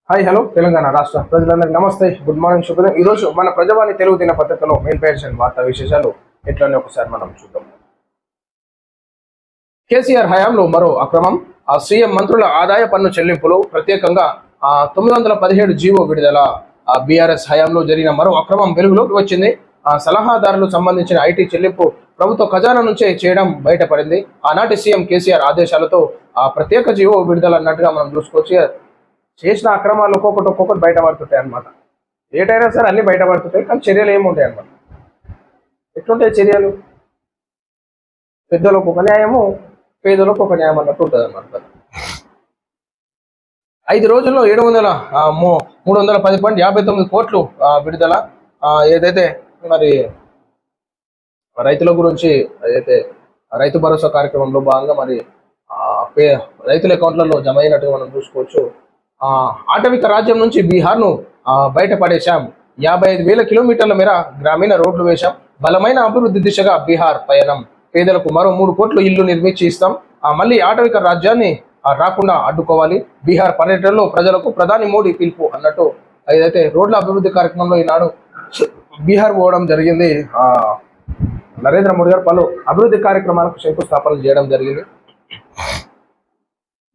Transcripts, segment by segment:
Hi hello Telangana రాష్ట్ర ప్రజలందరికీ నమస్తే, గుడ్ మార్నింగ్, శుభోదయం. ఈరోజు మన ప్రజావాణి తెలుగు దిన పత్రికలో మెయిన్ పేజ్ అండ్ వార్తా విశేషాలు ఎట్లనే ఒకసారి మనం చూద్దాం. కేసీఆర్ హయాంలో మరో అక్రమం. సీఎం మంత్రుల ఆదాయ పన్ను చెల్లింపులు ప్రత్యేకంగా 917 జీవో విడుదల. బీఆర్ఎస్ హయాంలో జరిగిన మరో అక్రమం వెలుగులోకి వచ్చింది. సలహాదారులకు సంబంధించిన ఐటీ చెల్లింపు ప్రభుత్వ ఖజానా నుంచే చేయడం బయటపడింది. ఆనాటి సీఎం కేసీఆర్ ఆదేశాలతో ప్రత్యేక జీవో విడుదల అన్నట్టుగా మనం చూసుకోవచ్చు. చేసిన అక్రమాలు ఒక్కొక్కటి బయటపడుతుంటాయి అనమాట. ఏటైనా సరే అన్ని బయటపడుతుంటాయి, కానీ చర్యలు ఏముంటాయి అనమాట. ఎట్లుంటాయి చర్యలు? పెద్దలకు ఒక న్యాయము, పేదలకు ఒక న్యాయం అన్నట్టు ఉంటుంది అనమాట. 5 రోజుల్లో 310.59 కోట్లు విడుదల. ఏదైతే మరి రైతుల గురించి ఏదైతే రైతు భరోసా కార్యక్రమంలో భాగంగా మరి రైతుల అకౌంట్లలో జమ అయినట్టుగా మనం చూసుకోవచ్చు. ఆటవిక రాజ్యం నుంచి బీహార్ను బయటపడేశాం. 55,000 కిలోమీటర్ల మేర గ్రామీణ రోడ్లు వేశాం. బలమైన అభివృద్ధి దిశగా బీహార్ పయనం. పేదలకు మరో 3 కోట్లు ఇల్లు నిర్మించి ఇస్తాం. మళ్ళీ ఆటవిక రాజ్యాన్ని రాకుండా అడ్డుకోవాలి. బీహార్ పర్యటనలో ప్రజలకు ప్రధాని మోడీ పిలుపు అన్నట్టు ఏదైతే రోడ్ల అభివృద్ధి కార్యక్రమంలో ఈనాడు బీహార్ పోవడం జరిగింది. నరేంద్ర మోడీ గారు పలు అభివృద్ధి కార్యక్రమాలకు శంకుస్థాపన చేయడం జరిగింది.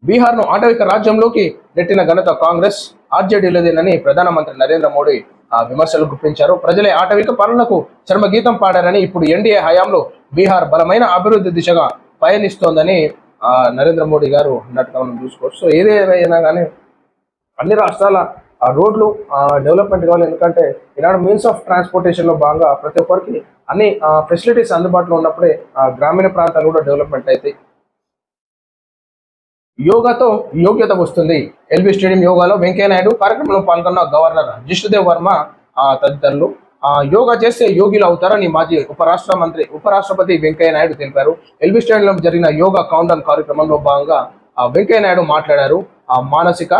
బీహార్ను ఆటవిక రాజ్యంలోకి నెట్టిన ఘనత కాంగ్రెస్ ఆర్జేడీలదేనని ప్రధానమంత్రి నరేంద్ర మోడీ విమర్శలు గుప్పించారు. ప్రజలే ఆటవిక పాలనకు చర్మగీతం పాడారని, ఇప్పుడు ఎన్డీఏ హయాంలో బీహార్ బలమైన అభివృద్ధి దిశగా పయనిస్తోందని నరేంద్ర మోడీ గారు అన్నట్టుగా మనం చూసుకోవచ్చు. సో ఏదేమైనా కానీ అన్ని రాష్ట్రాల రోడ్లు డెవలప్మెంట్ కావాలి. ఎందుకంటే ఈనాడు మీన్స్ ఆఫ్ ట్రాన్స్పోర్టేషన్లో భాగంగా ప్రతి ఒక్కరికి అన్ని ఫెసిలిటీస్ అందుబాటులో ఉన్నప్పుడే గ్రామీణ ప్రాంతాలు కూడా డెవలప్మెంట్ అవుతాయి. యోగాతో యోగ్యత వస్తుంది. ఎల్బీ స్టేడియం యోగాలో వెంకయ్యనాయుడు కార్యక్రమంలో పాల్గొన్న గవర్నర్ జిష్ణుదేవ్ వర్మ తదితరులు. యోగా చేస్తే యోగిలు అవుతారని మాజీ ఉపరాష్ట్రపతి వెంకయ్యనాయుడు తెలిపారు. ఎల్బీ స్టేడియంలో జరిగిన యోగా కౌంటౌన్ కార్యక్రమంలో భాగంగా వెంకయ్యనాయుడు మాట్లాడారు. మానసిక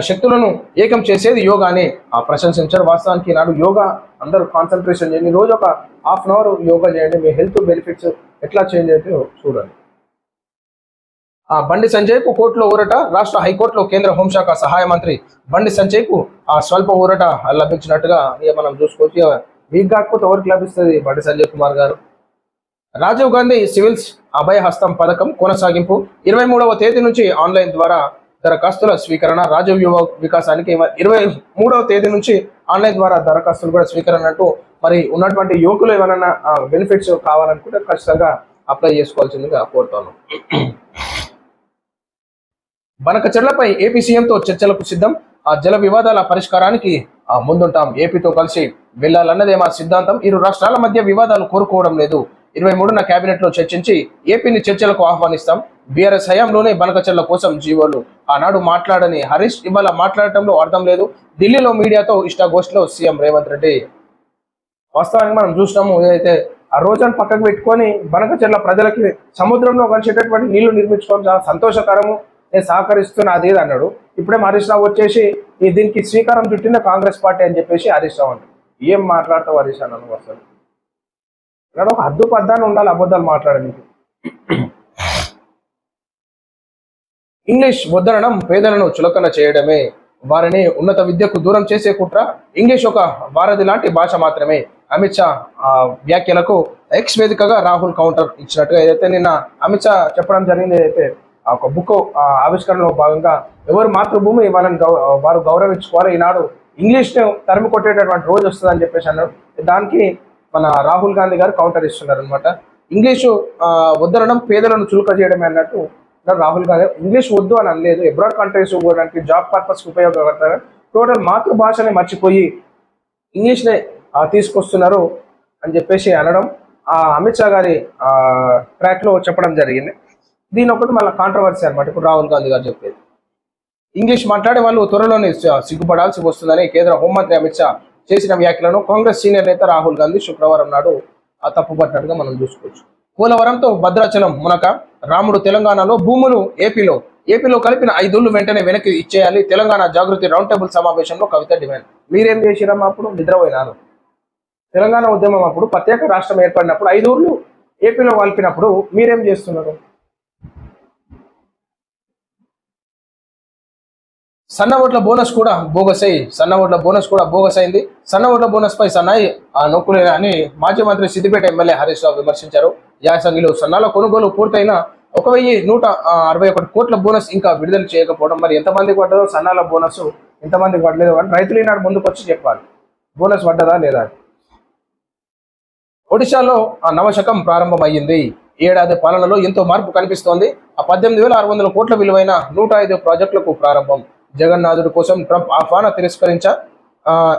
శక్తులను ఏకం చేసేది యోగా అని ప్రశంసించారు. వాస్తవానికి నాడు యోగా అందరూ కాన్సన్ట్రేషన్ చేయండి, రోజు ఒక ½ అవర్ యోగా చేయండి, మీ హెల్త్ బెనిఫిట్స్ ఎట్లా చేంజ్ అయితే చూడండి. బండి సంజయ్కు కోర్టులో ఊరట. రాష్ట్ర హైకోర్టులో కేంద్ర హోంశాఖ సహాయ మంత్రి బండి సంజయ్కు స్వల్ప ఊరట లభించినట్టుగా మనం చూసుకోవచ్చు. మీకు కాకపోతే ఎవరికి లభిస్తుంది? బండి సంజయ్ కుమార్ గారు. రాజీవ్ గాంధీ సివిల్స్ అభయహస్తం పథకం కొనసాగింపు. 23వ తేదీ నుంచి ఆన్లైన్ ద్వారా దరఖాస్తుల స్వీకరణ. రాజీవ్ యువ వికాసానికి 23వ తేదీ నుంచి ఆన్లైన్ ద్వారా దరఖాస్తులు కూడా స్వీకరణ అంటూ మరి ఉన్నటువంటి యువకులు ఏమైనా బెనిఫిట్స్ కావాలనుకుంటే ఖచ్చితంగా అప్లై చేసుకోవాల్సిందిగా కోరుతాను. బనకచెర్లపై ఏపీ సీఎంతో చర్చలకు సిద్ధం. జల వివాదాల పరిష్కారానికి ముందుంటాం. ఏపీతో కలిసి వెళ్లాలన్నదే మా సిద్ధాంతం. ఇరు రాష్ట్రాల మధ్య వివాదాలు కోరుకోవడం లేదు. 23న కేబినెట్ లో చర్చించి ఏపీని చర్చలకు ఆహ్వానిస్తాం. బీఆర్ఎస్ హయాంలోనే బనకచెర్ల కోసం జీవోలు. ఆనాడు మాట్లాడని హరీష్ ఇవాళ మాట్లాడటంలో అర్థం లేదు. ఢిల్లీలో మీడియాతో ఇష్టాగోష్ఠిలో సీఎం రేవంత్ రెడ్డి. వాస్తవానికి మనం చూసినాము, ఏదైతే ఆ రోజును పక్కకు పెట్టుకొని బనకచెర్ల ప్రజలకి సముద్రంలో కలిసేటటువంటి నీళ్లు నిర్మించుకోవడం చాలా సంతోషకరము, నేను సహకరిస్తున్నా అది అన్నాడు. ఇప్పుడే హరీష్ రావు వచ్చేసి దీనికి శ్రీకారం చుట్టిన కాంగ్రెస్ పార్టీ అని చెప్పేసి హరీష్ రావు అంటాడు. ఏం మాట్లాడతావు హరీష్ అన్నాను? అసలు ఇక్కడ ఒక హద్దు పద్దాన్ని ఉండాలి అబద్ధాలు మాట్లాడడానికి. ఇంగ్లీష్ వద్దనడం పేదలను చులకన చేయడమే, వారిని ఉన్నత విద్యకు దూరం చేసే కుట్ర. ఇంగ్లీష్ ఒక వారధి లాంటి భాష మాత్రమే. అమిత్ షా వ్యాఖ్యలకు ఎక్స్ వేదికగా రాహుల్ కౌంటర్ ఇచ్చినట్టుగా ఏదైతే నిన్న అమిత్ షా చెప్పడం జరిగింది. ఏదైతే ఒక బుక్ ఆవిష్కరణలో భాగంగా ఎవరు మాతృభూమి వాళ్ళని వారు గౌరవించుకోవాలి, ఈనాడు ఇంగ్లీష్ను తరిమి కొట్టేటటువంటి రోజు వస్తుందని చెప్పేసి అన్నాడు. దానికి మన రాహుల్ గాంధీ గారు కౌంటర్ ఇస్తున్నారు అనమాట. ఇంగ్లీషు వద్దనడం పేదలను చులక చేయడమే అన్నట్టు రాహుల్ గాంధీ. ఇంగ్లీష్ వద్దు అని అనలేదు, అబ్రాడ్ కంట్రీస్ పోవడానికి జాబ్ పర్పస్కి ఉపయోగపడతారు. టోటల్ మాతృభాషని మర్చిపోయి ఇంగ్లీష్నే తీసుకొస్తున్నారు అని చెప్పేసి అనడం అమిత్ షా గారి ట్రాక్లో చెప్పడం జరిగింది. దీని ఒకటి మళ్ళీ కాంట్రవర్సీ అనమాట. ఇప్పుడు రాహుల్ గాంధీ గారు చెప్పేది ఇంగ్లీష్ మాట్లాడే వాళ్ళు త్వరలోనే సిగ్గుపడాల్సి వస్తుందని కేంద్ర హోంమంత్రి అమిత్ షా చేసిన వ్యాఖ్యలను కాంగ్రెస్ సీనియర్ నేత రాహుల్ గాంధీ శుక్రవారం నాడు తప్పుపట్టినట్టుగా మనం చూసుకోవచ్చు. పోలవరంతో భద్రాచలం మునక. రాముడు తెలంగాణలో భూములు ఏపీలో కలిపిన 5 ఊళ్ళు వెంటనే వెనక్కి ఇచ్చేయాలి. తెలంగాణ జాగృతి రౌండ్ టేబుల్ సమావేశంలో కవిత డిమాండ్. మీరేం చేసిరమ్మా? అప్పుడు నిద్రపోయినారు. తెలంగాణ ఉద్యమం అప్పుడు ప్రత్యేక రాష్ట్రం ఏర్పడినప్పుడు 5 ఊళ్ళు ఏపీలో కలిపినప్పుడు మీరేం చేస్తున్నారు? సన్న ఓట్ల బోనస్ కూడా బోగస్ అయింది. సన్న ఓట్ల బోనస్ పై సన్నాయి నొక్కులే అని మాజీ మంత్రి సిద్దిపేట ఎమ్మెల్యే హరీష్ రావు విమర్శించారు. యాసంగిలో సన్నాల కొనుగోలు పూర్తయిన 1161 కోట్ల బోనస్ ఇంకా విడుదల చేయకపోవడం, మరి ఎంతమందికి పడ్డదో సన్నాల బోనస్ ఎంతమందికి పడలేదు అని రైతులు ఈనాడు ముందుకు వచ్చి చెప్పాలి. బోనస్ పడ్డదా లేదా? ఒడిశాలో నవశకం ప్రారంభమయ్యింది. ఏడాది పాలనలో ఎంతో మార్పు కనిపిస్తోంది. 18,600 కోట్ల విలువైన 105 ప్రాజెక్టులకు ప్రారంభం. జగన్నాథుడి కోసం ట్రంప్ ఆహ్వాన తిరస్కరించా.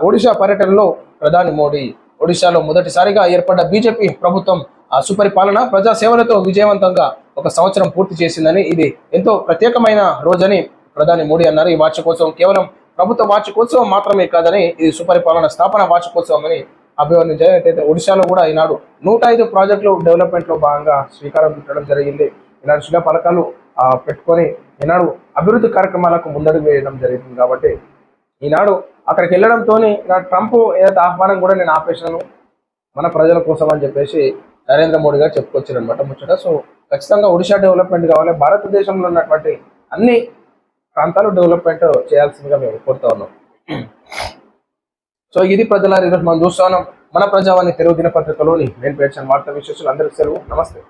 ఒడిశా పర్యటనలో ప్రధాని మోడీ. ఒడిశాలో మొదటిసారిగా ఏర్పడ్డ బీజేపీ ప్రభుత్వం సుపరిపాలన, ప్రజాసేవలతో విజయవంతంగా 1 సంవత్సరం పూర్తి చేసిందని, ఇది ఎంతో ప్రత్యేకమైన రోజని ప్రధాని మోడీ అన్నారు. ఈ వార్షికోత్సవం కేవలం ప్రభుత్వ వార్షికోత్సవం మాత్రమే కాదని, ఇది సుపరిపాలన స్థాపన వార్షికోత్సవం అని అభివర్ణించారు. అయితే ఒడిశాలో కూడా ఈనాడు 105 ప్రాజెక్టులు డెవలప్మెంట్ లో భాగంగా శ్రీకారం చుట్టడం జరిగింది. ఈనాడు శిలా పథకాలు పెట్టుకొని ఈనాడు అభివృద్ధి కార్యక్రమాలకు ముందడుగు వేయడం జరిగింది. కాబట్టి ఈనాడు అక్కడికి వెళ్ళడంతో ట్రంప్ ఏదైతే ఆహ్వానం కూడా నేను ఆపేశాను మన ప్రజల కోసం అని చెప్పేసి నరేంద్ర మోడీ గారు చెప్పుకొచ్చారు అనమాట ముచ్చట. సో ఖచ్చితంగా ఒడిశా డెవలప్మెంట్ కావాలి. భారతదేశంలో ఉన్నటువంటి అన్ని ప్రాంతాలు డెవలప్మెంట్ చేయాల్సిందిగా మేము కోరుతా ఉన్నాం. సో ఇది ప్రజల ఈరోజు మనం చూస్తున్నాం మన ప్రజావాణి తెలుగు దినపత్రికలోని మెయిన్ పేజ్ వార్తా విశేషాలు. అందరికీ సెలవు. నమస్తే.